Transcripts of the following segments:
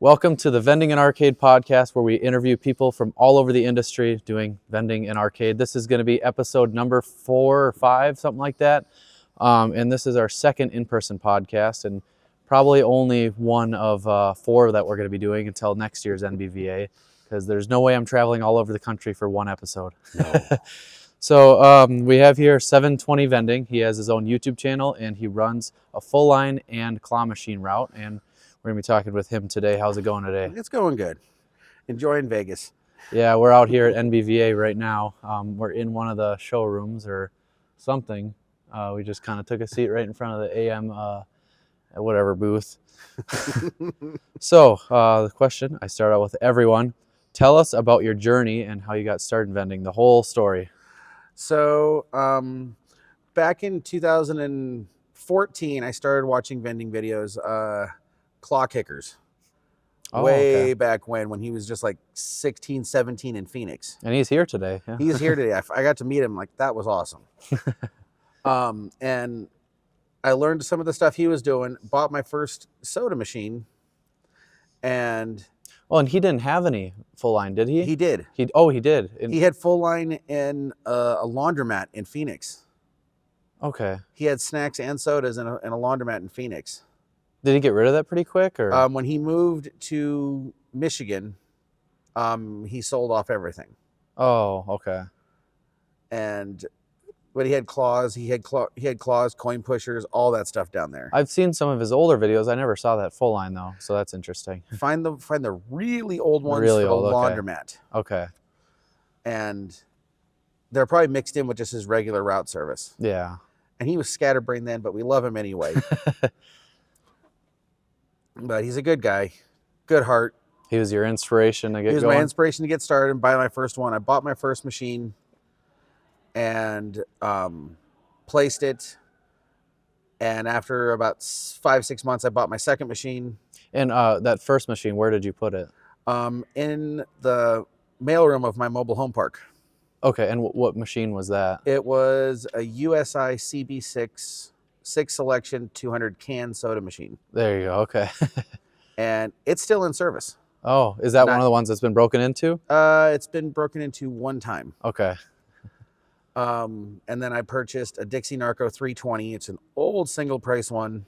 Welcome to the Vending and Arcade podcast, where we interview people from all over the industry doing vending and arcade. This is going to be episode number 4 or 5, something like that. And this is our second in-person podcast, and probably only one of 4 that we're going to be doing until next year's NBVA, because there's no way I'm traveling all over the country for one episode. No. So we have here 720 Vending. He has his own YouTube channel, and he runs a full line and claw machine route. And we're going to be talking with him today. How's it going today? It's going good. Enjoying Vegas. Yeah, we're out here at NBVA right now. We're in one of the showrooms or something. We just kind of took a seat right in front of the AM whatever booth. So the question I start out with everyone, tell us about your journey and how you got started vending, the whole story. So back in 2014, I started watching vending videos, Claw Kickers. Way back when he was just like 16, 17 in Phoenix. And he's here today. Yeah. He's here today. I got to meet him. Like, that was awesome. And I learned some of the stuff he was doing, bought my first soda machine, and... Well, and he didn't have any full line, did he? He did. He did. He had full line in a laundromat in Phoenix. Okay. He had snacks and sodas in a laundromat in Phoenix. Did he get rid of that pretty quick? Or when he moved to Michigan, he sold off everything. Oh, okay. But he had claws. He had claws, coin pushers, all that stuff down there. I've seen some of his older videos. I never saw that full line though, so that's interesting. Find the really old ones Really for old, the okay. laundromat. Okay. And they're probably mixed in with just his regular route service. Yeah. And he was scatterbrained then, but we love him anyway. But he's a good guy, good heart. He was your inspiration to get going? He was my inspiration to get started and buy my first one. I bought my first machine and placed it. And after about 5-6 months, I bought my second machine. And that first machine, where did you put it? In the mailroom of my mobile home park. Okay, and what machine was that? It was a USI CB6 6 selection 200 can soda machine. There you go. Okay. And it's still in service. Oh, is that one of the ones that's been broken into? It's been broken into one time. Okay. And then I purchased a Dixie Narco 320. It's an old single price one.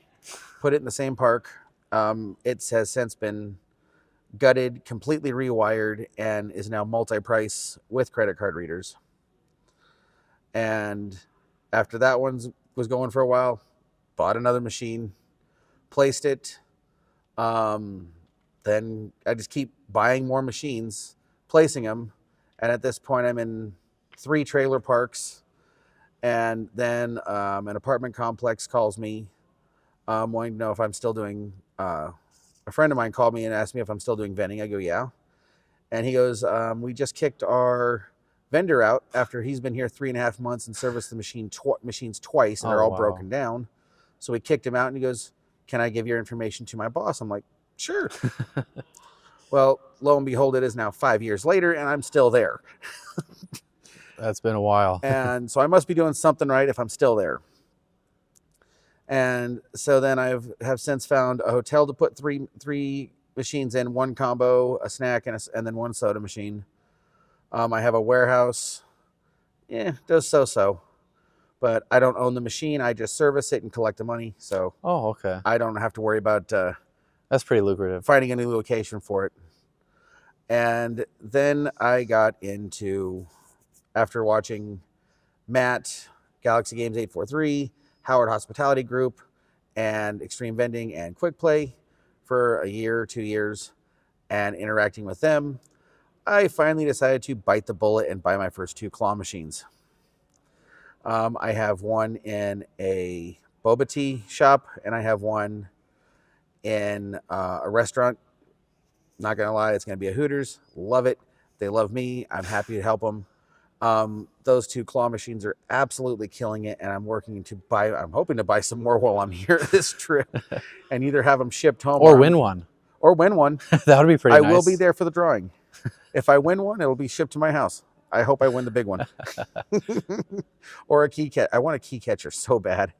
Put it in the same park. It has since been gutted, completely rewired, and is now multi-price with credit card readers. And after that one was going for a while, bought another machine, placed it. Then I just keep buying more machines, placing them. And at this point, I'm in 3 trailer parks. And then an apartment complex calls me, wanting to know if I'm still doing... a friend of mine called me and asked me if I'm still doing vending. I go, yeah. And he goes, we just kicked our vendor out after he's been here 3.5 months and serviced the machines twice, and they're all broken down. So we kicked him out, and he goes, can I give your information to my boss? I'm like, sure. Well, lo and behold, it is now 5 years later, and I'm still there. That's been a while. And so I must be doing something right if I'm still there. And so then I have since found a hotel to put three machines in, one combo, a snack, and then one soda machine. I have a warehouse. Does so. But I don't own the machine. I just service it and collect the money. So okay. I don't have to worry about that's pretty lucrative. Finding a new location for it. And then I got into, after watching Matt, Galaxy Games 843, Howard Hospitality Group, and Extreme Vending and Quick Play for a year, 2 years, and interacting with them, I finally decided to bite the bullet and buy my first 2 claw machines. I have one in a boba tea shop, and I have one in a restaurant. Not going to lie, it's going to be a Hooters. Love it. They love me. I'm happy to help them. Those 2 claw machines are absolutely killing it, and I'm hoping to buy some more while I'm here this trip, and either have them shipped home or win one. That would be pretty nice. I will be there for the drawing. If I win one, it'll be shipped to my house. I hope I win the big one. Or a key catch. I want a key catcher so bad.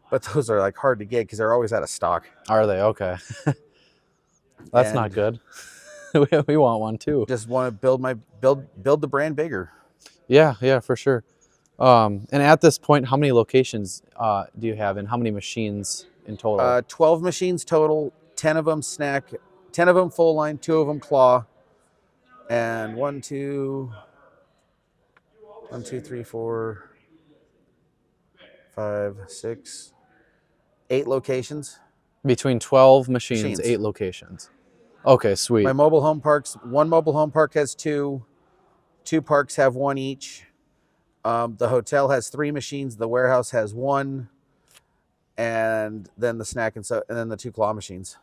But those are like hard to get because they're always out of stock. Are they? Okay. That's not And good. We want one too. just want to build the brand bigger. Yeah, for sure. And at this point, how many locations do you have, and how many machines in total? 12 machines total, 10 of them snack, 10 of them full line, 2 of them claw, and 1, 2, 3, 4, 5, 6, 8 locations. Between 12 machines, Machines. 8 locations. Okay, sweet. My mobile home parks, one mobile home park has 2, 2 parks have 1 each. The hotel has 3 machines, the warehouse has 1, and then and then the 2 claw machines.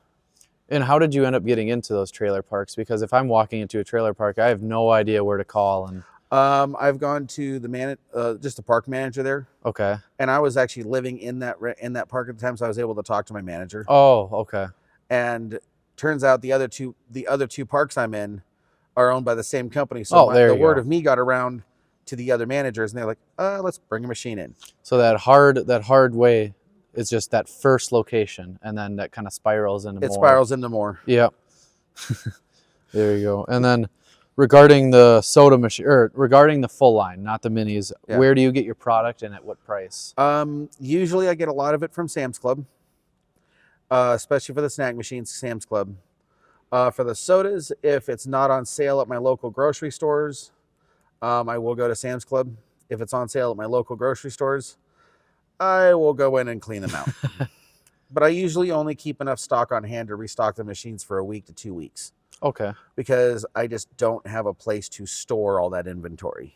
And how did you end up getting into those trailer parks? Because if I'm walking into a trailer park, I have no idea where to call. And I've gone to just the park manager there, okay. and I was actually living in that park at the time, so I was able to talk to my manager. Oh, okay. And turns out the other two parks I'm in are owned by the same company. So there the you word go. of me got around to the other managers, and they're like, let's bring a machine in. So that hard way is just that first location, and then that kind of spirals into more. It spirals into more. Yep. There you go. And then regarding the soda machine, or regarding the full line, not the minis, Yeah. where do you get your product and at what price? Usually I get a lot of it from Sam's Club, especially for the snack machines, Sam's Club. For the sodas, if it's not on sale at my local grocery stores, I will go to Sam's Club. If it's on sale at my local grocery stores, I will go in and clean them out. But I usually only keep enough stock on hand to restock the machines for a week to 2 weeks. Okay. Because I just don't have a place to store all that inventory.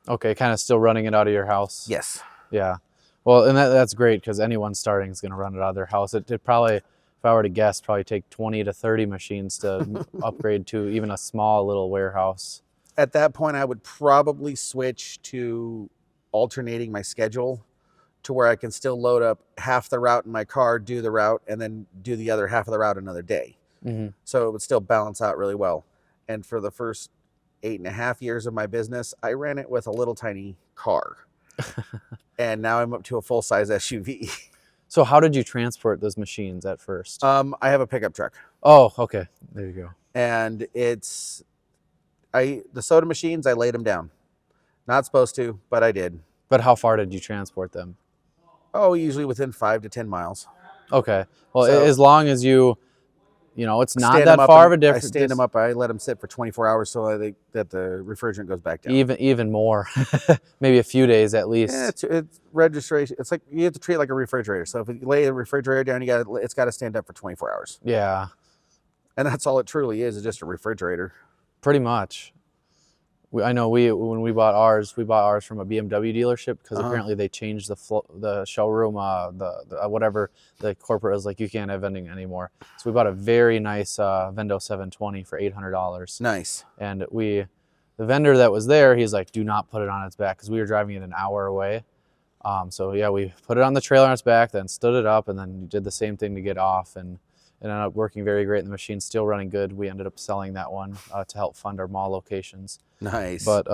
Okay, kind of still running it out of your house. Yes. Yeah. Well, and that's great because anyone starting is going to run it out of their house. It probably, if I were to guess, probably take 20 to 30 machines to upgrade to even a small little warehouse. At that point, I would probably switch to alternating my schedule to where I can still load up half the route in my car, do the route, and then do the other half of the route another day. Mm-hmm. So it would still balance out really well. And for the first 8.5 years of my business, I ran it with a little tiny car. And now I'm up to a full-size SUV. So how did you transport those machines at first? I have a pickup truck. Oh, okay. There you go. And the soda machines, I laid them down. Not supposed to, but I did. But how far did you transport them? Oh, usually within 5 to 10 miles. Okay. Well, So- as long as it's not Stand that them up far of a and- difference. I stand them up. I let them sit for 24 hours so that the refrigerant goes back down. Even more. Maybe a few days at least. Yeah, it's registration. It's like you have to treat it like a refrigerator. So if you lay a refrigerator down, it's got to stand up for 24 hours. Yeah. And that's all it truly is just a refrigerator. Pretty much. I know when we bought ours from a BMW dealership because apparently they changed the showroom, the whatever the corporate was like, you can't have vending anymore. So we bought a very nice Vendo 720 for $800. Nice. And the vendor that was there, he's like, do not put it on its back because we were driving it an hour away. So yeah, we put it on the trailer on its back, then stood it up, and then did the same thing to get off, and it ended up working very great. The machine's still running good. We ended up selling that one to help fund our mall locations. Nice. But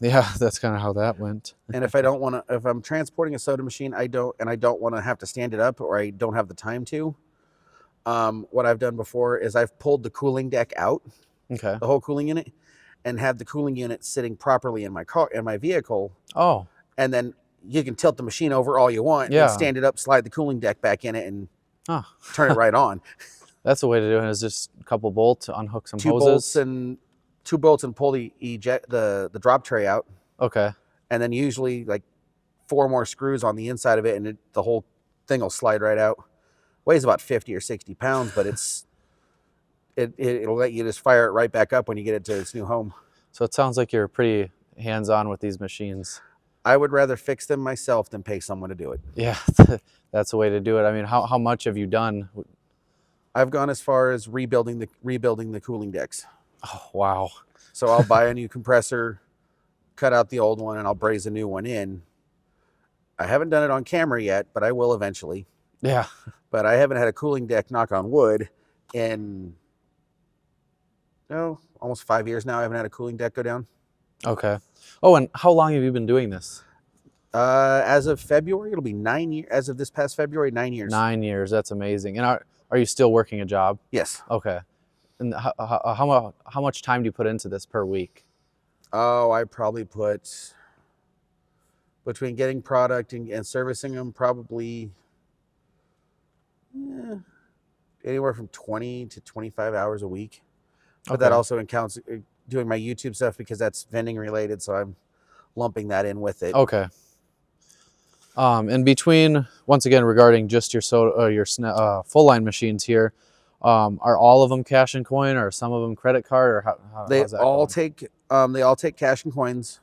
yeah, that's kind of how that went. And if I'm transporting a soda machine, I don't want to have to stand it up, or I don't have the time to. What I've done before is I've pulled the cooling deck out, Okay. the whole cooling unit, and have the cooling unit sitting properly in my vehicle. Oh. And then you can tilt the machine over all you want, Yeah. and stand it up, slide the cooling deck back in it, and Huh. turn it right on. That's the way to do it. Is just a couple bolts, unhook some Two hoses. bolts and pull the drop tray out, Okay. and then usually like 4 more screws on the inside of it, and the whole thing will slide right out. Weighs about 50 or 60 pounds, but it'll let you just fire it right back up when you get it to its new home. So it sounds like you're pretty hands-on with these machines. I would rather fix them myself than pay someone to do it. Yeah, that's the way to do it. I mean, how much have you done? I've gone as far as rebuilding the cooling decks. Oh, wow. So I'll buy a new compressor, cut out the old one, and I'll braze a new one in. I haven't done it on camera yet, but I will eventually. Yeah. But I haven't had a cooling deck, knock on wood, in almost 5 years now. I haven't had a cooling deck go down. Okay. Oh, and how long have you been doing this? As of February, it'll be 9 years. As of this past February, 9 years. 9 years. That's amazing. And Are you still working a job? Yes. Okay. And how much time do you put into this per week? Oh, I probably put between getting product and servicing them probably anywhere from 20 to 25 hours a week. But that Okay. also counts doing my YouTube stuff because that's vending related, so I'm lumping that in with it. Okay. And between, once again, regarding just your full line machines here, are all of them cash and coin, or some of them credit card, or how's that going? They all take cash and coins.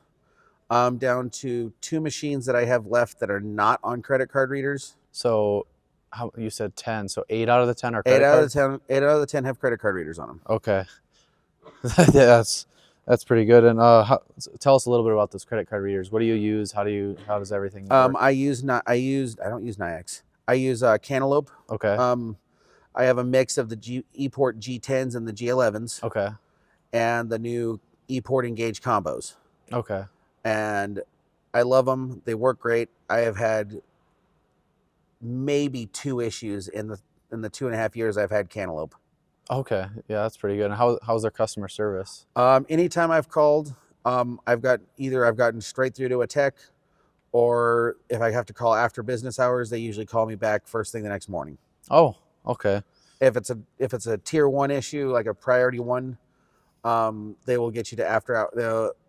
Down to 2 machines that I have left that are not on credit card readers. So, how you said 10? So 8 out of the 10 are Eight credit out card. of the 10. 8 out of the 10 have credit card readers on them. Okay. Yeah, that's pretty good. And tell us a little bit about those credit card readers. What do you use? How does everything work? I don't use Nyax. I use Cantaloupe. Okay. I have a mix of the ePort G10s and the G11s. Okay. And the new ePort Engage combos. Okay. And I love them. They work great. I have had maybe 2 issues in the 2.5 years I've had Cantaloupe. Okay. Yeah, that's pretty good. And how's their customer service? Anytime I've called, I've gotten straight through to a tech, or if I have to call after business hours, they usually call me back first thing the next morning. Oh, okay. If it's a tier 1 issue, like a priority 1, they will get you to after hour.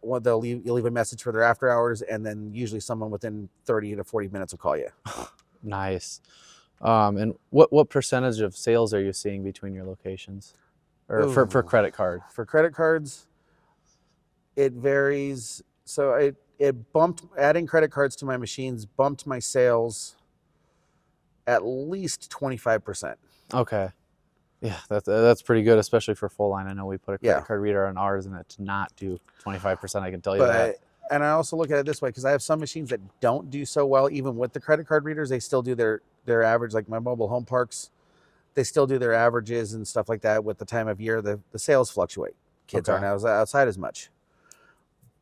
You'll leave a message for their after hours, and then usually someone within 30 to 40 minutes will call you. Nice. And what percentage of sales are you seeing between your locations, or for credit card? For credit cards, it varies. So it bumped, adding credit cards to my machines bumped my sales at least 25%. Okay. Yeah, that's pretty good, especially for full line. I know we put a credit card reader on ours, and it did not do 25%. I can tell you that. And I also look at it this way, because I have some machines that don't do so well, even with the credit card readers. They still do their average, like my mobile home parks. They still do their averages and stuff like that. With the time of year, the sales fluctuate. Kids aren't outside as much.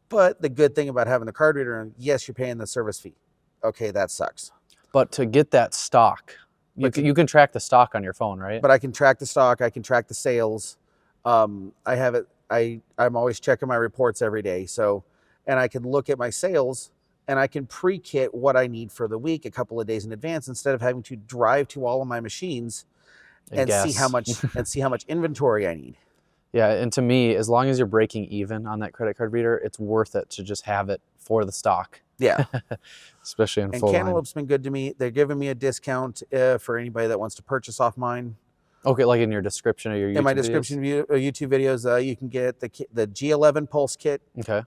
But the good thing about having the card reader, yes, you're paying the service fee. Okay, that sucks. But to get that stock, you can track the stock on your phone, right? But I can track the stock. I can track the sales. I have it. I'm always checking my reports every day. So, and I can look at my sales, and I can pre-kit what I need for the week a couple of days in advance, instead of having to drive to all of my machines and see how much inventory I need. Yeah, and to me, as long as you're breaking even on that credit card reader, it's worth it to just have it for the stock. Yeah. Especially in full line. And Cantaloupe's been good to me. They're giving me a discount for anybody that wants to purchase off mine. Okay, like in your description of your YouTube videos? In my description YouTube videos, you can get the G11 Pulse kit. Okay.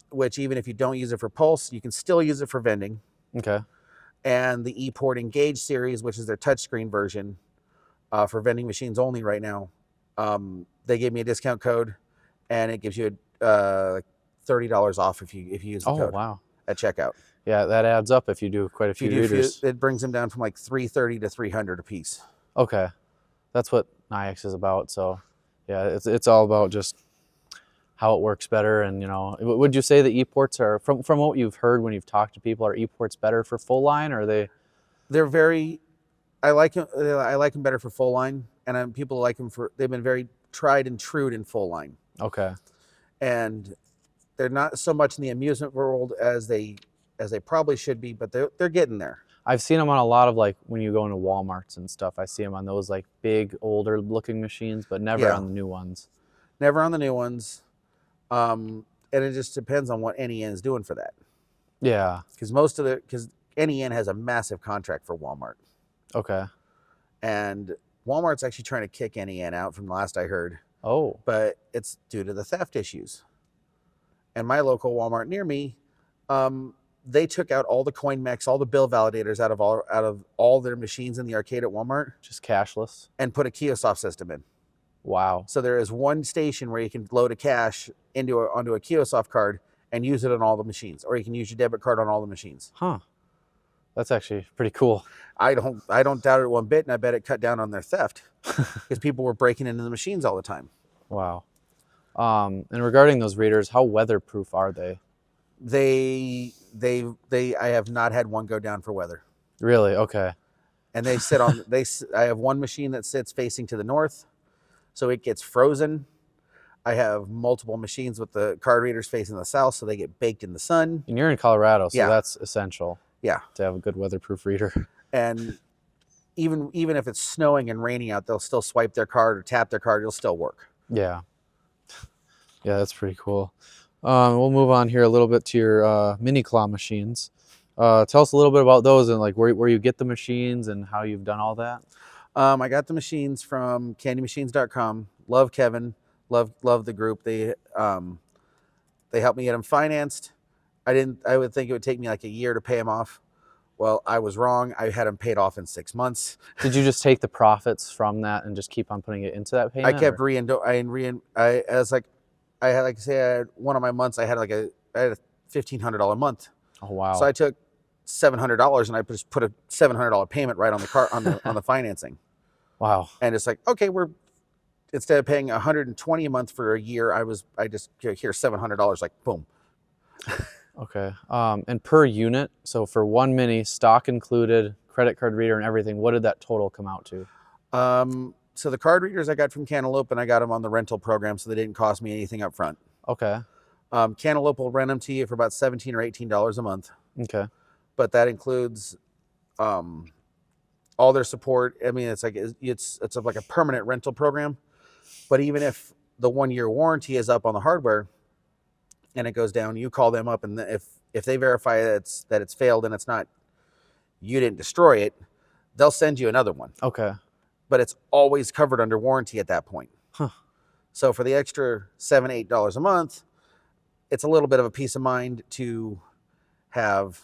Which even if you don't use it for Pulse, you can still use it for vending. Okay. And the ePort Engage series, which is their touchscreen version for vending machines only right now. They gave me a discount code, and it gives you $30 off if you use the code. Oh, wow. At checkout. Yeah, that adds up if you do quite a few readers. It brings them down from like $330 to $300 a piece. Okay. That's what Nyax is about. So, yeah, it's all about just how it works better. And, would you say the ePorts are, from what you've heard when you've talked to people, are ePorts better for full line, or are they? They're very, I like them better for full line, and people like them they've been very tried and true in full line. Okay. And they're not so much in the amusement world as they probably should be, but they're getting there. I've seen them on a lot of, like, when you go into Walmarts and stuff, I see them on those like big older looking machines, but never on the new ones. Never on the new ones. And it just depends on what NEN is doing for that. Yeah. Because NEN has a massive contract for Walmart. Okay. And Walmart's actually trying to kick NEN out from the last I heard. Oh. But it's due to the theft issues. And my local Walmart near me, they took out all the coin mechs, all the bill validators out of all their machines in the arcade at Walmart. Just cashless. And put a kiosk system in. Wow. So there is one station where you can load a cash onto a kiosk card and use it on all the machines, or you can use your debit card on all the machines. Huh. That's actually pretty cool. I don't doubt it one bit, and I bet it cut down on their theft because people were breaking into the machines all the time. Wow. And regarding those readers, how weatherproof are they? I have not had one go down for weather. Really? Okay. and they sit on. I have one machine that sits facing to the north, so it gets frozen. I have multiple machines with the card readers facing the south, so they get baked in the sun. And you're in Colorado, so Yeah. that's essential. Yeah. To have a good weatherproof reader. And even if it's snowing and raining out, they'll still swipe their card or tap their card. It'll still work. Yeah. Yeah, that's pretty cool. We'll move on here a little bit to your mini claw machines. Tell us a little bit about those and like where you get the machines and how you've done all that. I got the machines from candymachines.com. Love Kevin. Love the group. They helped me get them financed. I would think it would take me like a year to pay them off. Well, I was wrong. I had them paid off in 6 months. Did you just take the profits from that and just keep on putting it into that payment? I kept I had one of my months. I had a $1,500 month. Oh wow! So I took $700 and I just put a $700 payment right on the car on the financing. Wow! And it's like, okay, instead of paying $120 a month for a year, I just here's $700, like boom. Okay. And per unit, so for one mini, stock included, credit card reader and everything, what did that total come out to? So the card readers I got from Cantaloupe, and I got them on the rental program, so they didn't cost me anything up front. Okay. Cantaloupe will rent them to you for about $17 or $18 a month. Okay. But that includes all their support. I mean, it's like a permanent rental program. But even if the 1-year warranty is up on the hardware and it goes down, you call them up, and if they verify that it's failed and it's not, you didn't destroy it, they'll send you another one. Okay. But it's always covered under warranty at that point. Huh. So for the extra $7, $8 a month, it's a little bit of a peace of mind to have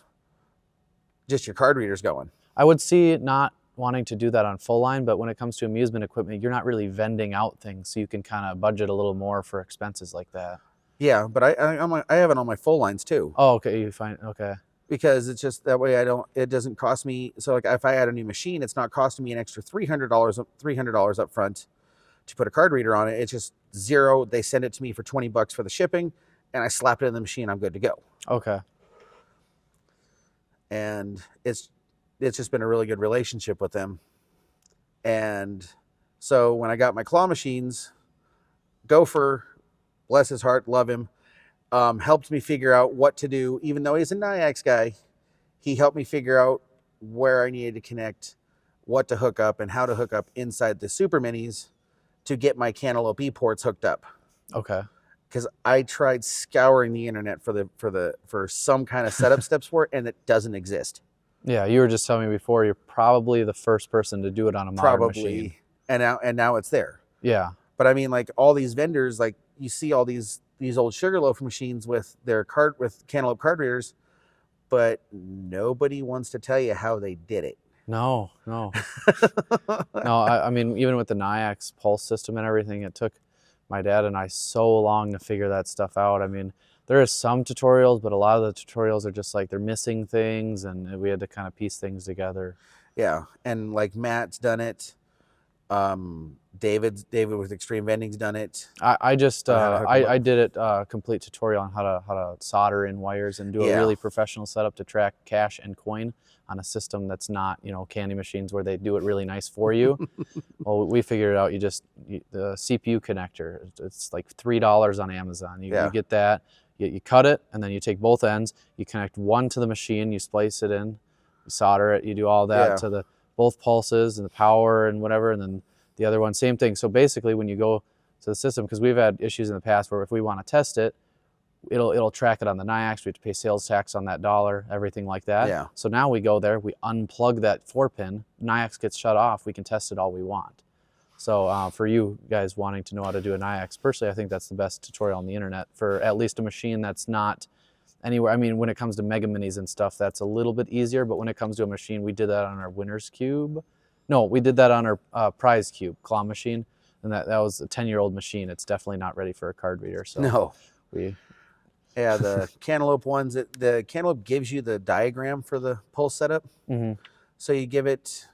just your card readers going. I would see not wanting to do that on full line, but when it comes to amusement equipment, you're not really vending out things, so you can kind of budget a little more for expenses like that. Yeah, but I have it on my full lines too. Oh, okay. You find okay. Because it's just that way it doesn't cost me. So like if I add a new machine, it's not costing me an extra $300 up front to put a card reader on it. It's just zero. They send it to me for $20 for the shipping, and I slap it in the machine. I'm good to go. Okay. And it's just been a really good relationship with them. And so when I got my claw machines, Gopher, bless his heart, love him, helped me figure out what to do. Even though he's a Nayax guy, he helped me figure out where I needed to connect, what to hook up, and how to hook up inside the Super Minis to get my Cantaloupe E ports hooked up. Okay. Because I tried scouring the internet for some kind of setup steps for it, and it doesn't exist. Yeah, you were just telling me before, you're probably the first person to do it on a modern machine. And now it's there. Yeah. But I mean, like all these vendors, like you see all these old Sugarloaf machines with Cantaloupe card readers, but nobody wants to tell you how they did it. No. No, I mean, even with the Nayax pulse system and everything, it took my dad and I so long to figure that stuff out. I mean, there is some tutorials, but a lot of the tutorials are just like they're missing things, and we had to kind of piece things together. Yeah, and like Matt's done it. David with Extreme Vending's done it. I did it complete tutorial on how to solder in wires and do a really professional setup to track cash and coin on a system that's not, candy machines where they do it really nice for you. Well, we figured it out. The CPU connector, it's like $3 on Amazon. You get that, you cut it, and then you take both ends, you connect one to the machine, you splice it in, you solder it, you do all that to both pulses and the power and whatever, and then the other one, same thing. So basically when you go to the system, because we've had issues in the past where if we want to test it, it'll track it on the Nayax, we have to pay sales tax on that dollar, everything like that. Yeah. So now we go there, we unplug that 4-pin, Nayax gets shut off, we can test it all we want. So for you guys wanting to know how to do a Nayax, personally I think that's the best tutorial on the internet for at least a machine that's not anywhere. I mean, when it comes to Mega Minis and stuff, that's a little bit easier, but when it comes to a machine, we did that on our Winner's Cube. No, we did that on our Prize Cube claw machine, and that was a 10-year-old machine. It's definitely not ready for a card reader. So no. Yeah, the Cantaloupe ones, the Cantaloupe gives you the diagram for the pulse setup. Mm-hmm. So you give it,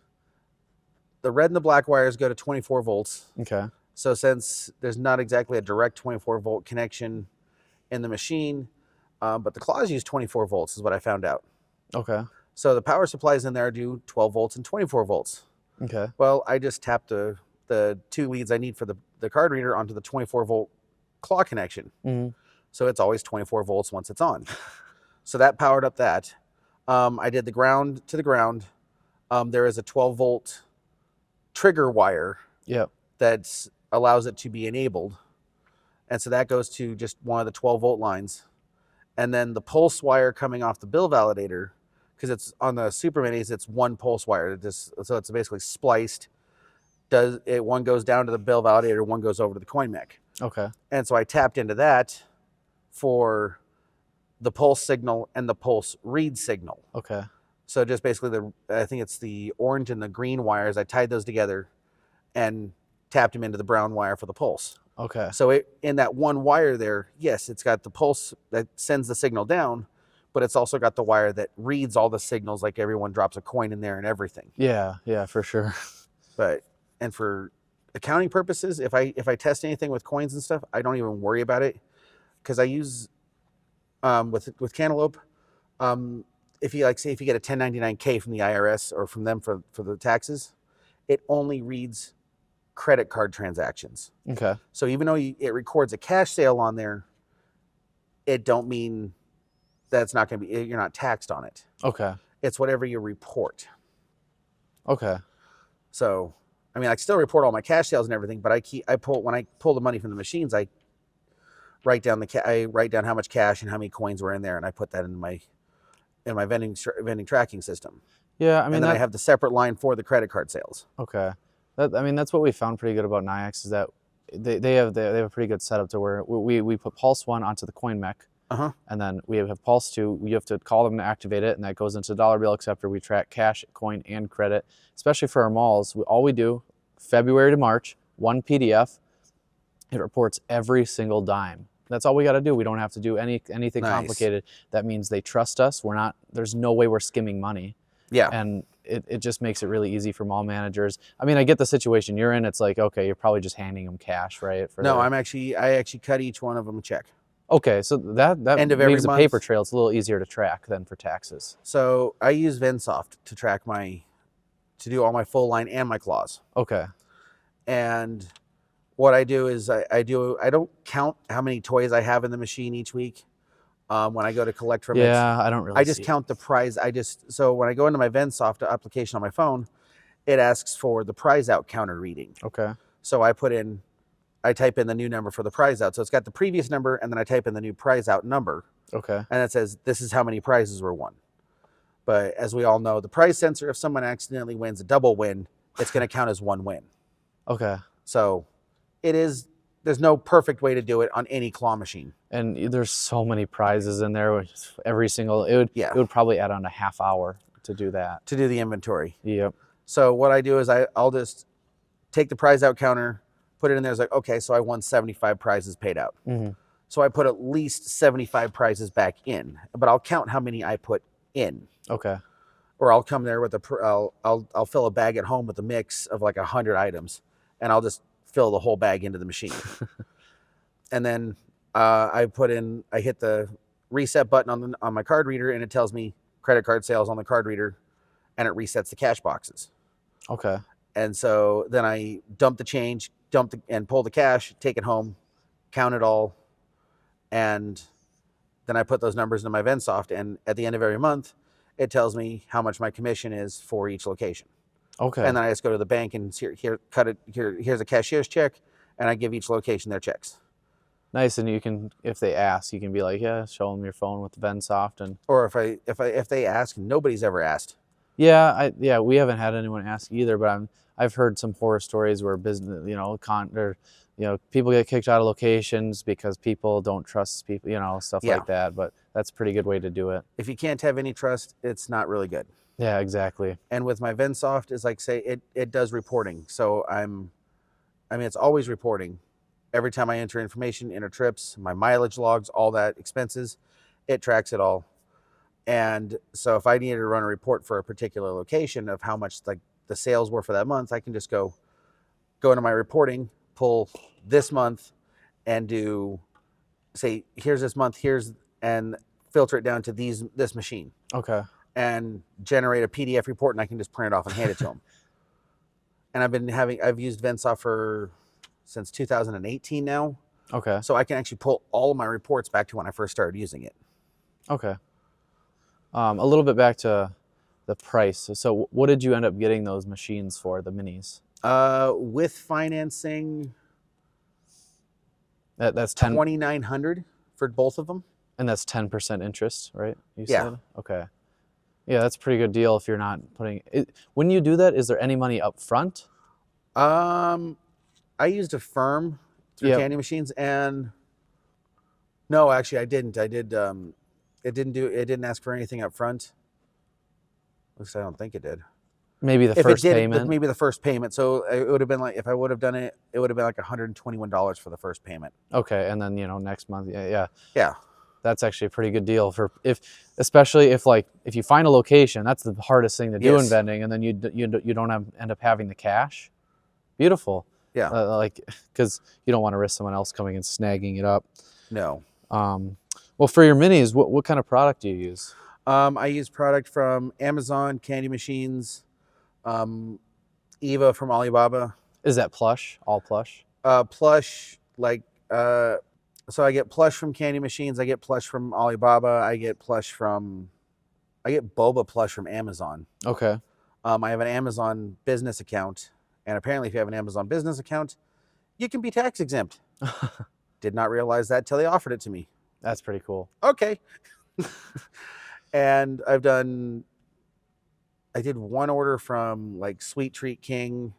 the red and the black wires go to 24 volts. Okay. So since there's not exactly a direct 24 volt connection in the machine, but the claws use 24 volts is what I found out. Okay. So the power supplies in there do 12 volts and 24 volts. Okay. Well, I just tapped the 2 leads I need for the card reader onto the 24 volt claw connection. Mm-hmm. So it's always 24 volts once it's on. So that powered up that. I did the ground to the ground. There is a 12 volt trigger wire Yep. that allows it to be enabled. And so that goes to just one of the 12 volt lines. And then the pulse wire coming off the bill validator, because it's on the Super Minis, it's one pulse wire. So it's basically spliced. One goes down to the bill validator, one goes over to the coin mech. Okay. And so I tapped into that for the pulse signal and the pulse read signal. Okay. So just basically I think it's the orange and the green wires. I tied those together and tapped them into the brown wire for the pulse. Okay. So in that one wire there, yes, it's got the pulse that sends the signal down, but it's also got the wire that reads all the signals, like everyone drops a coin in there and everything. Yeah, for sure. And for accounting purposes, if I test anything with coins and stuff, I don't even worry about it, because I use with Cantaloupe, if you get a 1099K from the IRS or from them for the taxes, it only reads credit card transactions. Okay. So even though it records a cash sale on there, it don't mean that you're not taxed on it. Okay. It's whatever you report. Okay. So, I mean, I still report all my cash sales and everything, but when I pull the money from the machines, I write down how much cash and how many coins were in there, and I put that in my vending tracking system. Yeah, I mean, and then I have the separate line for the credit card sales. Okay. That's what we found pretty good about Nayax, is that they have a pretty good setup to where we put Pulse 1 onto the coin mech. Uh-huh. And then we have Pulse 2. You have to call them to activate it, and that goes into the dollar bill acceptor. We track cash, coin, and credit. Especially for our malls, all we do, February to March, one PDF. It reports every single dime. That's all we got to do. We don't have to do anything complicated. That means they trust us. There's no way we're skimming money. Yeah. And it just makes it really easy for mall managers. I mean, I get the situation you're in. It's like, okay, you're probably just handing them cash, right? I actually cut each one of them a check. Okay, so that End of every leaves a month. paper trail. It's a little easier to track than for taxes. So I use Vensoft to track to do all my full line and my claws. Okay. And what I do is I don't count how many toys I have in the machine each week. When I go to collect from it. Yeah, I don't really. I just count the prize. So when I go into my Vensoft application on my phone, it asks for the prize out counter reading. Okay. So I type in the new number for the prize out. So it's got the previous number, and then I type in the new prize out number. Okay. And it says, this is how many prizes were won. But as we all know, the prize sensor, if someone accidentally wins a double win, it's going to count as one win. Okay. So there's no perfect way to do it on any claw machine. And there's so many prizes in there. It would probably add on a half hour to do that. To do the inventory. Yep. So what I do is I'll just take the prize out counter, put it in there. It's like, okay, so I won 75 prizes paid out. Mm-hmm. So I put at least 75 prizes back in, but I'll count how many I put in. Okay. Or I'll come there with I'll fill a bag at home with a mix of like 100 items, and I'll just fill the whole bag into the machine. And then I hit the reset button on my card reader, and it tells me credit card sales on the card reader, and it resets the cash boxes. Okay. And so then I dump the change, and pull the cash, take it home, count it all, and then I put those numbers into my Vensoft, and at the end of every month, it tells me how much my commission is for each location. Okay. And then I just go to the bank and here's a cashier's check, and I give each location their checks. Nice, and you can, if they ask, you can be like, yeah, show them your phone with the Vensoft, and. Or if they ask, nobody's ever asked. Yeah, we haven't had anyone ask either, but I've heard some horror stories where business, people get kicked out of locations because people don't trust people, stuff like that. But that's a pretty good way to do it. If you can't have any trust, it's not really good. Yeah, exactly. And with my Vensoft, is like, say it does reporting. So it's always reporting. Every time I enter information, enter trips, my mileage logs, all that expenses, it tracks it all. And so if I needed to run a report for a particular location of how much like the sales were for that month, I can just go into my reporting, pull this month, and say, here's this month, and filter it down to this machine. Okay. and generate a PDF report, and I can just print it off and hand it to them. And I've used VendSoft since 2018 now. Okay. So I can actually pull all of my reports back to when I first started using it. Okay. A little bit back to the price. So what did you end up getting those machines for, the minis? With financing, That's 10. $2,900 for both of them. And that's 10% interest, right? You Yeah. said? Okay. Yeah, that's a pretty good deal if you're not putting it. When you do that, is there any money up front? I used a firm through Yep. Candy Machines, and no, actually I didn't. It didn't ask for anything up front. At least I don't think it did. Maybe the If first it did, payment. maybe the first payment. So it would have been like, if I would have done it, it would have been like $121 for the first payment. Okay, and then next month, yeah. Yeah. That's actually a pretty good deal especially if you find a location. That's the hardest thing to do in Yes. vending, and then you don't end up having the cash. Beautiful. Yeah. Because you don't want to risk someone else coming and snagging it up. No. Well, for your minis, what kind of product do you use? I use product from Amazon, Candy Machines, Eva from Alibaba. Is that plush? All plush? Plush, so I get plush from Candy Machines. I get plush from Alibaba. I get boba plush from Amazon. Okay. I have an Amazon business account, and apparently if you have an Amazon business account, you can be tax exempt. Did not realize that till they offered it to me. That's pretty cool. Okay. And I did one order from like Sweet Treat King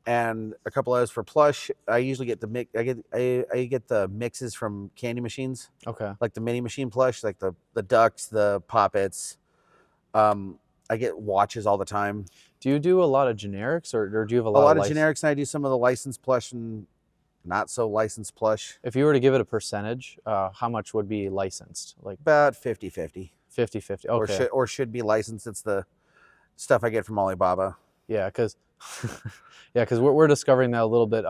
and a couple others for plush. I usually get the mix. I get the mixes from Candy Machines. Okay. Like the mini machine plush, like the ducks, the poppets. I get watches all the time. Do you do a lot of generics, or do you have a lot lot of generics, and I do some of the licensed plush and not so licensed plush. If you were to give it a percentage, how much would be licensed? Like about 50-50. 50-50. Okay. Or should be licensed. It's the stuff I get from Alibaba. Yeah, because we're discovering that a little bit.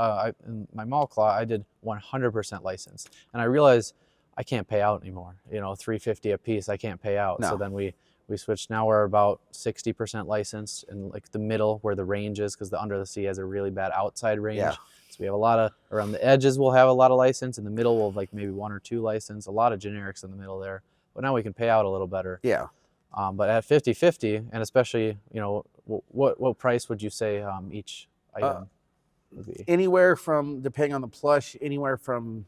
In my mall claw, I did 100% license, and I realized I can't pay out anymore. $350 a piece, I can't pay out. No. So then we switched. Now we're about 60% licensed, in like the middle where the range is, because the under the sea has a really bad outside range. Yeah. So we have a lot of, around the edges we'll have a lot of license. In the middle we'll have like maybe 1 or 2 license. A lot of generics in the middle there. But now we can pay out a little better. Yeah. But at 50-50, and especially, what price would you say each item would be? Anywhere from, depending on the plush, anywhere from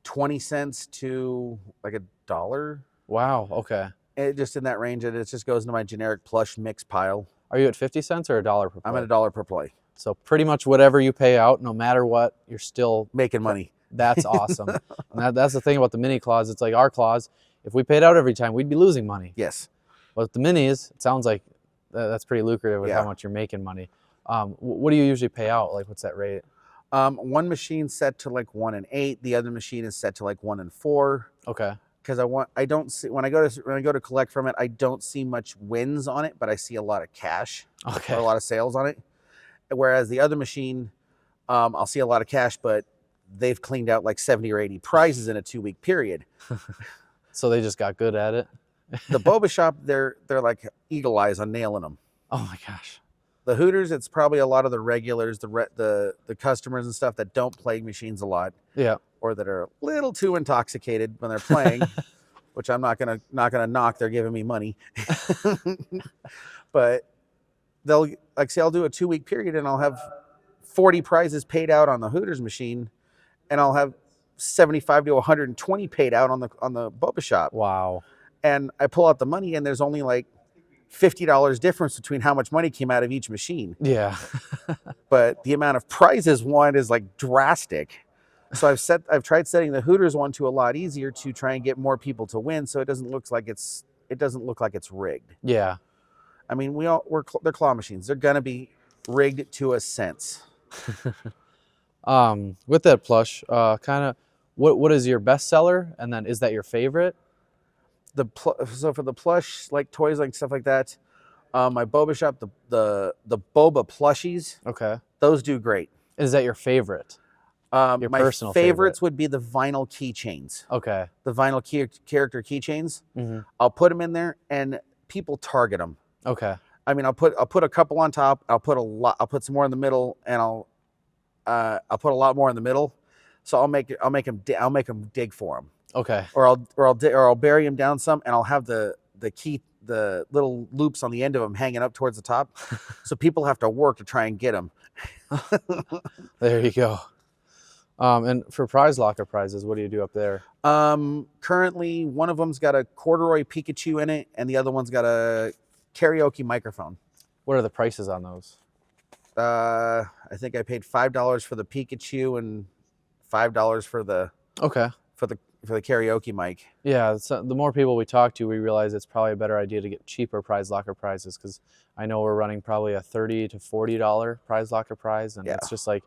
20 cents to like $1. Wow, okay. Just in that range, and it just goes into my generic plush mix pile. Are you at 50 cents or $1 per play? I'm at $1 per play. So pretty much whatever you pay out, no matter what, you're still making money. That's awesome. And that's the thing about the mini claws. It's like our claws, if we paid out every time, we'd be losing money. Yes. But with the minis, it sounds like that's pretty lucrative with Yeah. how much you're making money. What do you usually pay out? Like, what's that rate? One machine's set to like 1 and 8. The other machine is set to like 1 and 4. Okay. Because I don't see, when I go to collect from it, I don't see much wins on it, but I see a lot of cash. Okay. Or a lot of sales on it. Whereas the other machine, I'll see a lot of cash, but they've cleaned out like 70 or 80 prizes in a 2-week period. So they just got good at it. The boba shop, they're like eagle eyes on nailing them. Oh my gosh. The Hooters, it's probably a lot of the regulars, the customers and stuff that don't play machines a lot. Yeah. Or that are a little too intoxicated when they're playing, which I'm not gonna knock. They're giving me money. But they'll, like, say I'll do a 2-week period and I'll have 40 prizes paid out on the Hooters machine, and I'll have 75 to 120 paid out on the boba shop. Wow. And I pull out the money, and there's only like $50 difference between how much money came out of each machine. Yeah. But the amount of prizes won is like drastic. So I've tried setting the Hooters one to a lot easier to try and get more people to win, so it doesn't look like it's rigged. Yeah. I mean, they're claw machines. They're gonna be rigged to a sense. With that plush, kind of, what is your best seller, and then is that your favorite? So for the plush, like toys, like stuff like that, my boba shop, the boba plushies, Okay. those do great. Is that your favorite? Your My personal favorites favorite? would be the vinyl keychains. Okay. The vinyl character keychains. Mm-hmm. I'll put them in there, and people target them. Okay. I mean, I'll put a couple on top. I'll put some more in the middle, and I'll put a lot more in the middle. So I'll make them dig for them. Okay. Or I'll bury them down some, and I'll have the little loops on the end of them hanging up towards the top, so people have to work to try and get them. There you go. And for prize locker prizes, what do you do up there? Currently, one of them's got a corduroy Pikachu in it, and the other one's got a karaoke microphone. What are the prices on those? I think I paid $5 for the Pikachu and $5 for the karaoke mic. Yeah, so the more people we talk to, we realize it's probably a better idea to get cheaper prize locker prizes, because I know we're running probably a $30 to $40 prize locker prize, and it's just like,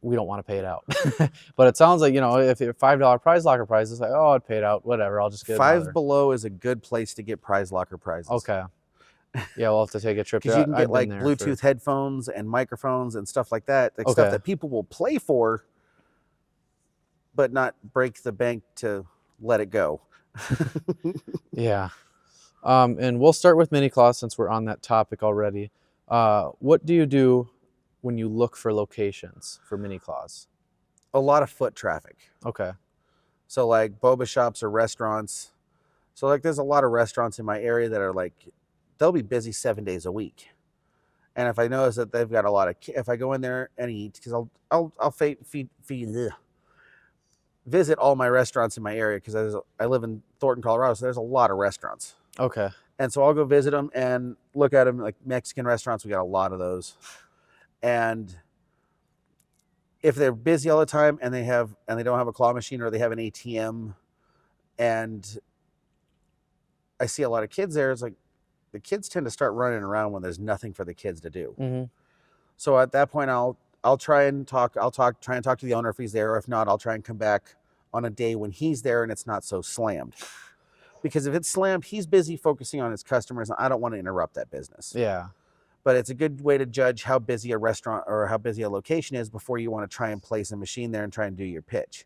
we don't want to pay it out. But it sounds like, if a $5 prize locker prize, it's like, oh, I'd pay it out, whatever, I'll just get Five Below is a good place to get prize locker prizes. Okay. Yeah, we'll have to take a trip there. Because you can get like Bluetooth headphones and microphones and stuff like that. Like stuff that people will play for, but not break the bank to let it go. Yeah. And we'll start with mini claws since we're on that topic already. What do you do when you look for locations for mini claws? A lot of foot traffic. Okay. So like boba shops or restaurants. So like there's a lot of restaurants in my area that are like, they'll be busy 7 days a week. And if I notice that they've got a lot of, if I go in there and eat, because I'll visit all my restaurants in my area, because I live in Thornton, Colorado, so there's a lot of restaurants. Okay. And so I'll go visit them and look at them, like Mexican restaurants. We got a lot of those. And if they're busy all the time and they don't have a claw machine, or they have an ATM, and I see a lot of kids there, it's like the kids tend to start running around when there's nothing for the kids to do. Mm-hmm. So at that point, I'll try and talk to the owner if he's there, or if not, I'll try and come back on a day when he's there and it's not so slammed. Because if it's slammed, he's busy focusing on his customers, and I don't want to interrupt that business. Yeah. But it's a good way to judge how busy a restaurant or how busy a location is before you want to try and place a machine there and try and do your pitch.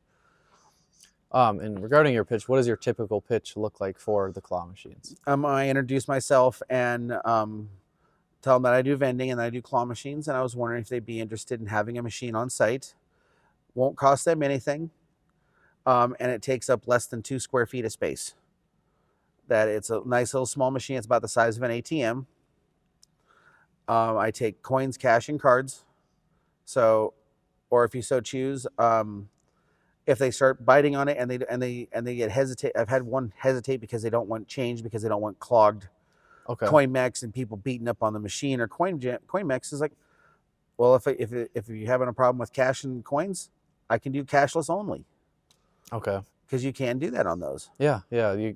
And regarding your pitch, what does your typical pitch look like for the claw machines? I introduce myself and tell them that I do vending and that I do claw machines, and I was wondering if they'd be interested in having a machine on site. Won't cost them anything, and it takes up less than 2 square feet of space. That it's a nice little small machine. It's about the size of an ATM. I take coins, cash, and cards. So, or if you so choose, if they start biting on it and they get hesitate, I've had one hesitate because they don't want change, because they don't want clogged coin mechs and people beating up on the machine. Or coin mechs is like, well, if you're having a problem with cash and coins, I can do cashless only. Okay. Because you can do that on those. Yeah.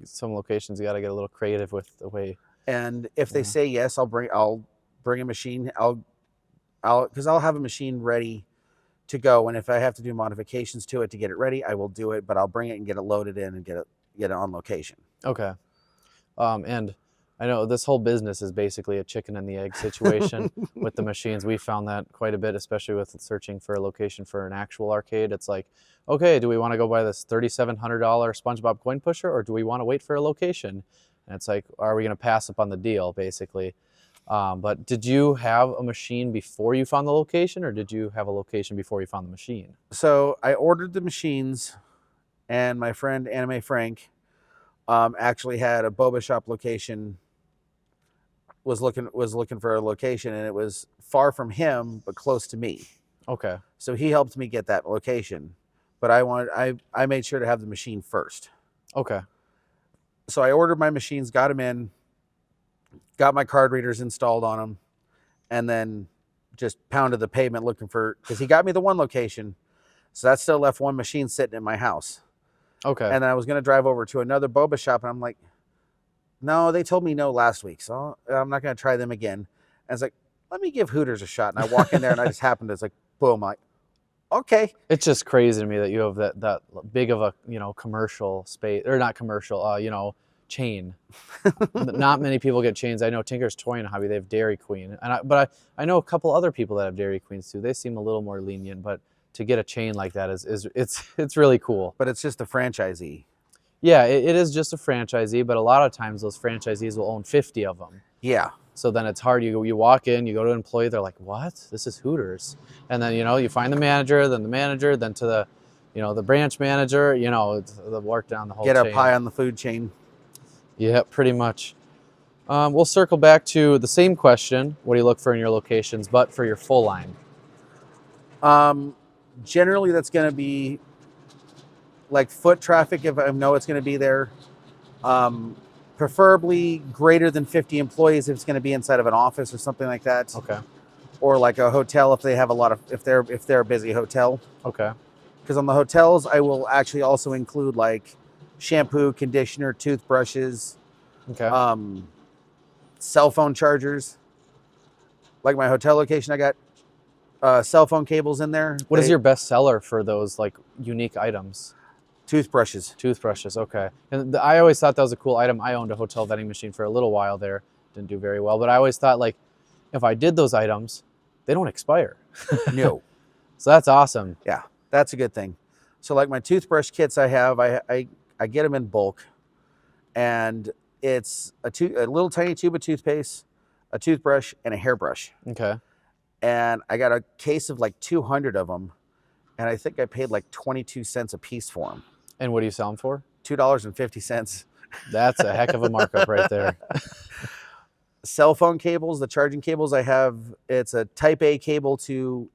Some locations you got to get a little creative with the way. And if they say yes, I'll bring a machine. Because I'll have a machine ready to go, and if I have to do modifications to it to get it ready, I will do it. But I'll bring it and get it loaded in and get it on location. Okay. And I know this whole business is basically a chicken and the egg situation with the machines. We found that quite a bit, especially with searching for a location for an actual arcade. It's like, okay, do we want to go buy this $3,700 SpongeBob coin pusher, or do we want to wait for a location? And it's like, are we going to pass up on the deal, basically? But did you have a machine before you found the location, or did you have a location before you found the machine? So I ordered the machines, and my friend Anime Frank actually had a boba shop location. Was looking for a location, and it was far from him but close to me. Okay. So he helped me get that location, but I made sure to have the machine first. Okay. So I ordered my machines, got them in, got my card readers installed on them, and then just pounded the pavement looking for, because he got me the one location, so that still left one machine sitting in my house. Okay. And then I was going to drive over to another boba shop, and I'm like, no, they told me no last week, so I'm not going to try them again. And it's like, let me give Hooters a shot. And I walk in there, and I just happened to, it's like, boom, I'm like, okay. It's just crazy to me that you have that big of a, commercial space, or not commercial, chain. Not many people get chains. I know Tinker's Toy and Hobby, they have Dairy Queen. But I know a couple other people that have Dairy Queens too. They seem a little more lenient, but to get a chain like that it's really cool. But it's just a franchisee. Yeah, it is just a franchisee, but a lot of times those franchisees will own 50 of them. Yeah. So then it's hard. You walk in, you go to an employee, they're like, "What? This is Hooters." And then you find the manager, then to the the branch manager. It's the work down the whole Get chain. up high on the food chain. Yeah, pretty much. We'll circle back to the same question. What do you look for in your locations, but for your full line? Generally, that's going to be like foot traffic if I know it's going to be there. Preferably greater than 50 employees if it's going to be inside of an office or something like that. Okay. Or like a hotel if they have if they're a busy hotel. Okay. Because on the hotels, I will actually also include like shampoo, conditioner, toothbrushes, Okay. cell phone chargers. Like my hotel location, I got cell phone cables in there. What is your best seller for those like unique items? Toothbrushes. Toothbrushes, okay. And I always thought that was a cool item. I owned a hotel vending machine for a little while there. Didn't do very well, but I always thought like if I did those items, they don't expire. No. So that's awesome. Yeah, that's a good thing. So like my toothbrush kits I have, I get them in bulk. And it's a little tiny tube of toothpaste, a toothbrush, and a hairbrush. Okay. And I got a case of like 200 of them. And I think I paid like 22 cents a piece for them. And what do you sell them for? $2.50. That's a heck of a markup right there. Cell phone cables, the charging cables I have, it's a type A cable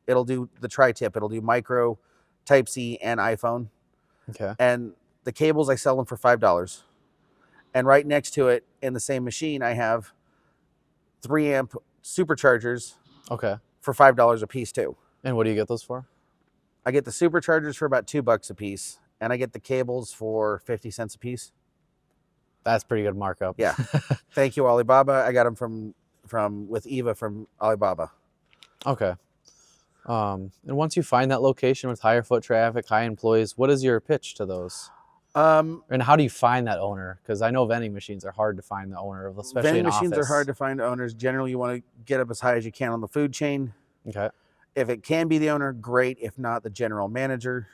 it'll do the tri-tip. It'll do micro, type C, and iPhone. Okay. And the cables, I sell them for $5. And right next to it in the same machine, I have 3-amp superchargers. Okay. For $5 a piece too. And what do you get those for? I get the superchargers for about $2 a piece, and I get the cables for 50 cents a piece. That's pretty good markup. Yeah. Thank you, Alibaba. I got them with Eva from Alibaba. Okay. And once you find that location with higher foot traffic, high employees, what is your pitch to those? And how do you find that owner? Because I know vending machines are hard to find the owner of, especially vending in machines office. are hard to find owners. Generally, you want to get up as high as you can on the food chain. Okay. If it can be the owner, great. If not, the general manager.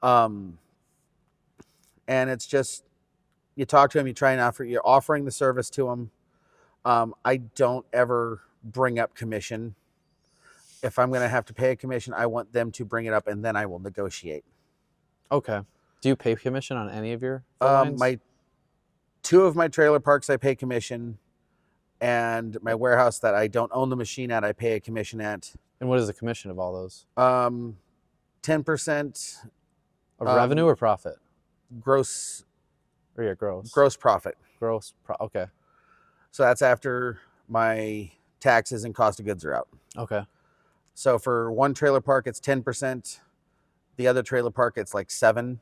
And it's just, you talk to them, you try and you're offering the service to them. I don't ever bring up commission. If I'm going to have to pay a commission, I want them to bring it up, and then I will negotiate. Okay. Do you pay commission on any of your lines? Two of my trailer parks, I pay commission. And my warehouse that I don't own the machine at, I pay a commission at. And what is the commission of all those? 10% of revenue or profit? Gross. Or yeah, gross. Gross profit. Okay. So that's after my taxes and cost of goods are out. Okay. So for one trailer park, it's 10%. The other trailer park, it's like 7%.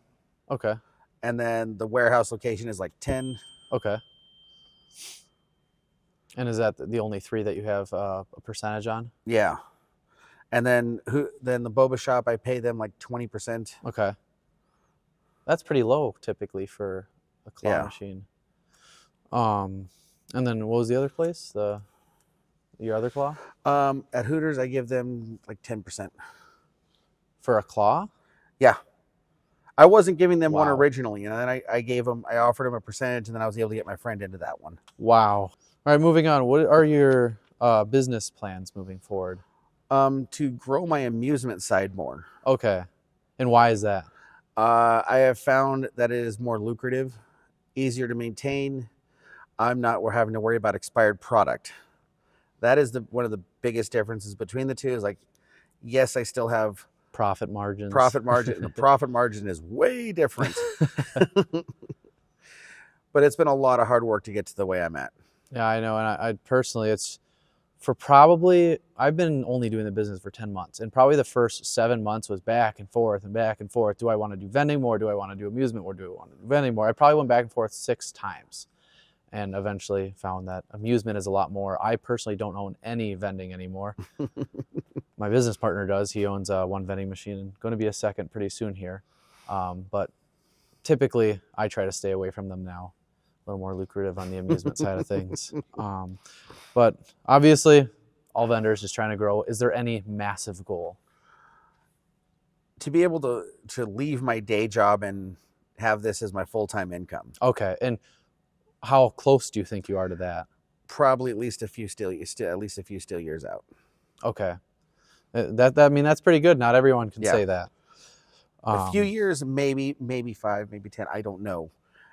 Okay. And then the warehouse location is like 10%. Okay. And is that the only 3 that you have a percentage on? Yeah. And then the boba shop, I pay them like 20%. Okay. That's pretty low typically for a claw machine. And then what was the other place? Your other claw? At Hooters, I give them like 10%. For a claw? Yeah. I wasn't giving them one Wow. originally, and then I offered them a percentage, and then I was able to get my friend into that one. Wow. All right, moving on. What are your business plans moving forward? To grow my amusement side more. Okay. And why is that? I have found that it is more lucrative, easier to maintain. I'm not having to worry about expired product. That is one of the biggest differences between the two. Is like, yes, I still have Profit margins. profit margin. The profit margin is way different. But it's been a lot of hard work to get to the way I'm at. Yeah, I know. And I personally, I've been only doing the business for 10 months. And probably the first 7 months was back and forth and back and forth. Do I want to do vending more? Do I want to do amusement more? Do I want to do vending more? I probably went back and forth 6 times and eventually found that amusement is a lot more. I personally don't own any vending anymore. My business partner does. He owns one vending machine and going to be a second pretty soon here. But typically I try to stay away from them now. A little more lucrative on the amusement side of things. But obviously all vendors just trying to grow. Is there any massive goal? To be able to leave my day job and have this as my full-time income. Okay. And how close do you think you are to that? Probably at least a few still years out. Okay. I mean, that's pretty good. Not everyone can Yeah. say that. A few years, maybe 5, maybe 10. I don't know.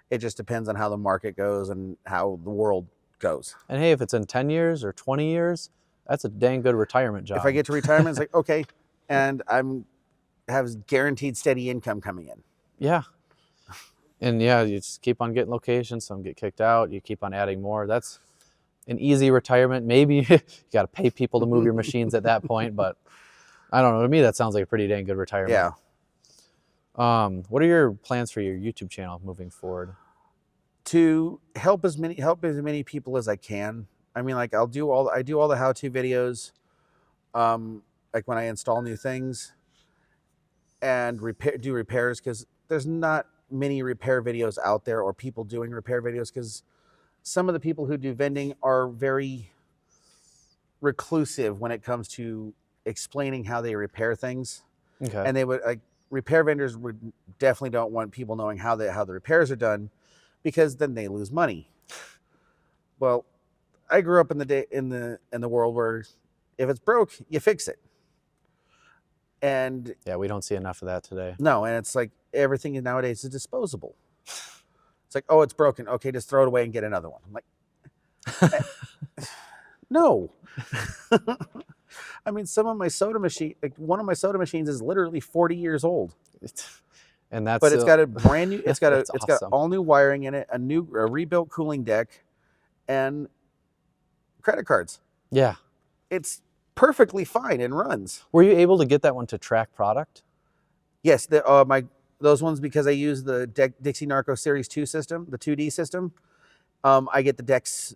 It just depends on how the market goes and how the world goes. And hey, if it's in 10 years or 20 years, that's a dang good retirement job. If I get to retirement, it's like, okay, and have guaranteed steady income coming in. Yeah. And yeah, you just keep on getting locations. Some get kicked out. You keep on adding more. That's an easy retirement. Maybe you got to pay people to move your machines at that point, but I don't know. To me, that sounds like a pretty dang good retirement. Yeah. What are your plans for your YouTube channel moving forward? To help as many people as I can. I mean, like I do all the how-to videos, like when I install new things and do repairs, because there's not many repair videos out there or people doing repair videos, because some of the people who do vending are very reclusive when it comes to explaining how they repair things. Okay. And they would repair vendors would definitely don't want people knowing how the repairs are done, because then they lose money. Well, I grew up in the world where if it's broke, you fix it. And yeah, we don't see enough of that today. No, and it's like everything nowadays is disposable. It's like, oh, it's broken. Okay, just throw it away and get another one. I'm like, no. I mean, some of my soda machine, like one of my soda machines is literally 40 years old. And that's but it's got a brand new, it's got awesome. all new wiring in it, a rebuilt cooling deck, and credit cards. Yeah. It's perfectly fine and runs. Were you able to get that one to track product? Yes, those ones, because I use the Dixie Narco Series 2 system, the 2D system. I get the Dex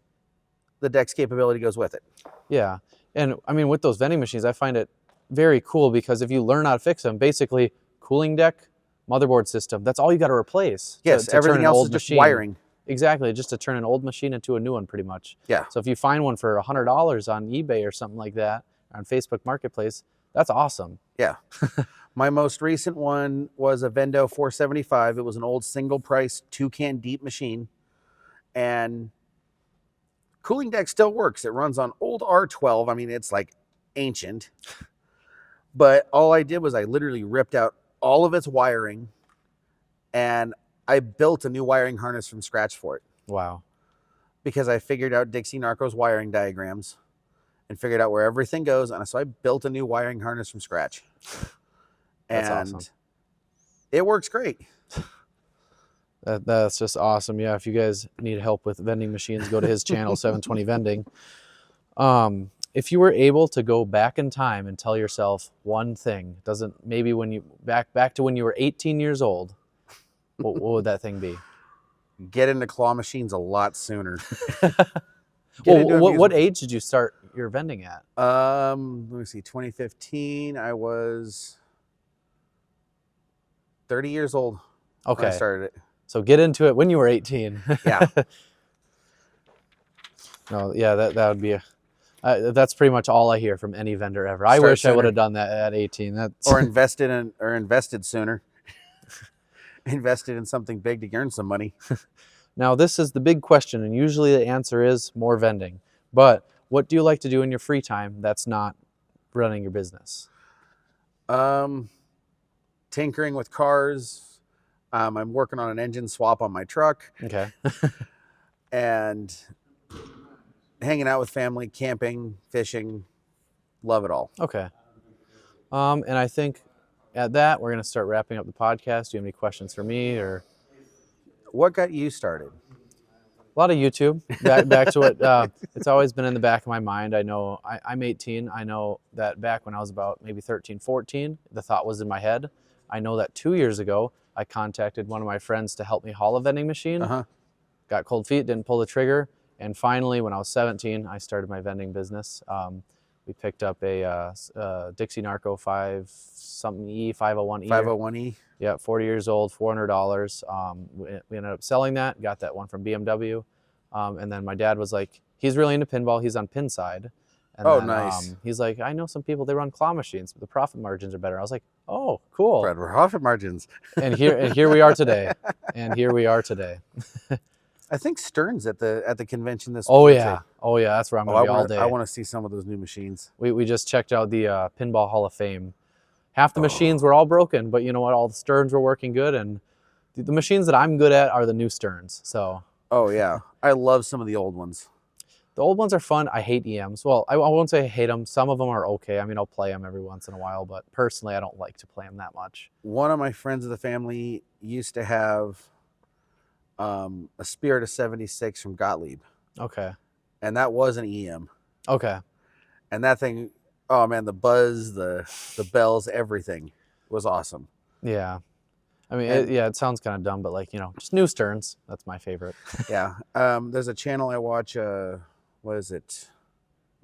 capability goes with it. Yeah. And I mean, with those vending machines, I find it very cool, because if you learn how to fix them, basically cooling deck, motherboard system, that's all you got to replace. Yes, to everything turn else old is just machine. wiring. Exactly, just to turn an old machine into a new one, pretty much. Yeah. So if you find one for $100 on eBay or something like that, on Facebook Marketplace, that's awesome. Yeah. My most recent one was a Vendo 475. It was an old single price 2-can deep machine. And cooling deck still works. It runs on old R12. I mean, it's like ancient. But all I did was I literally ripped out all of its wiring, and I built a new wiring harness from scratch for it. Wow. Because I figured out Dixie Narco's wiring diagrams and figured out where everything goes. And so I built a new wiring harness from scratch. That's and awesome. It works great. That's just awesome. Yeah, if you guys need help with vending machines, go to his channel, 720 Vending. If you were able to go back in time and tell yourself one thing, maybe when you back to when you were 18 years old, what would that thing be? Get into claw machines a lot sooner. Well, what age did you start your vending at? Let me see. 2015. I was 30 years old. Okay. When I started it. So get into it when you were 18. Yeah. No, yeah, that would be that's pretty much all I hear from any vendor ever. I wish I would have done that at 18. Or invested sooner. Invested in something big to earn some money. Now, this is the big question, and usually the answer is more vending. But what do you like to do in your free time that's not running your business? Tinkering with cars. I'm working on an engine swap on my truck. Okay. And hanging out with family, camping, fishing, love it all. Okay. And I think at that, we're going to start wrapping up the podcast. Do you have any questions for me, or? What got you started? A lot of YouTube. Back to it. It's always been in the back of my mind. I know I'm 18. I know that back when I was about maybe 13, 14, the thought was in my head. I know that 2 years ago, I contacted one of my friends to help me haul a vending machine. Got cold feet, didn't pull the trigger. And finally, when I was 17, I started my vending business. We picked up a Dixie Narco 501E. 501E. Yeah, 40 years old, $400. We ended up selling that, got that one from BMW. And then my dad was like, he's really into pinball. He's on Pinside. And Oh, then, nice. he's like, I know some people, they run claw machines, but the profit margins are better. I was like, oh, cool. Profit margins. And here we are today. And here we are today. I think Stern's at the convention this Oh week. yeah. Oh yeah, that's where I'm gonna be all day. I want to see some of those new machines. We just checked out the Pinball Hall of Fame. Half the machines were all broken, but you know what? All the sterns were working good, and the machines that I'm good at are the new sterns. So. Oh yeah, I love some of the old ones. The old ones are fun. I hate EMs. Well, I won't say I hate them. Some of them are okay. I mean, I'll play them every once in a while, but personally, I don't like to play them that much. One of my friends of the family used to have a Spirit of 76 from Gottlieb. Okay. And that was an EM. Okay. And that thing, oh man, the buzz, the bells, everything was awesome. Yeah. I mean, it sounds kind of dumb, but like, just new sterns. That's my favorite. Yeah. There's a channel I watch, what is it?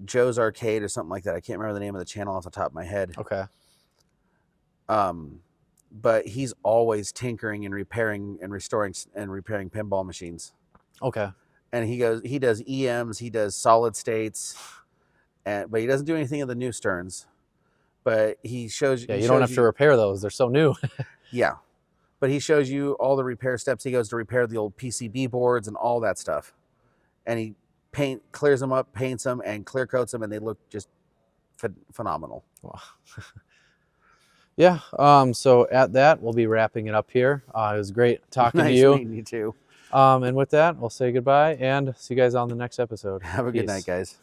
Joe's Arcade or something like that. I can't remember the name of the channel off the top of my head. Okay. But he's always tinkering and repairing and restoring and repairing pinball machines. Okay. And he does EMs, he does solid states, but he doesn't do anything of the new sterns. But he shows you. Yeah, you don't have to repair those. They're so new. Yeah. But he shows you all the repair steps. He goes to repair the old PCB boards and all that stuff. And he clears them up, paints them, and clear coats them, and they look just phenomenal. Wow. Yeah. So at that, we'll be wrapping it up here. It was great talking to you. Nice meeting you too. And with that, we'll say goodbye and see you guys on the next episode. Have a good night, guys.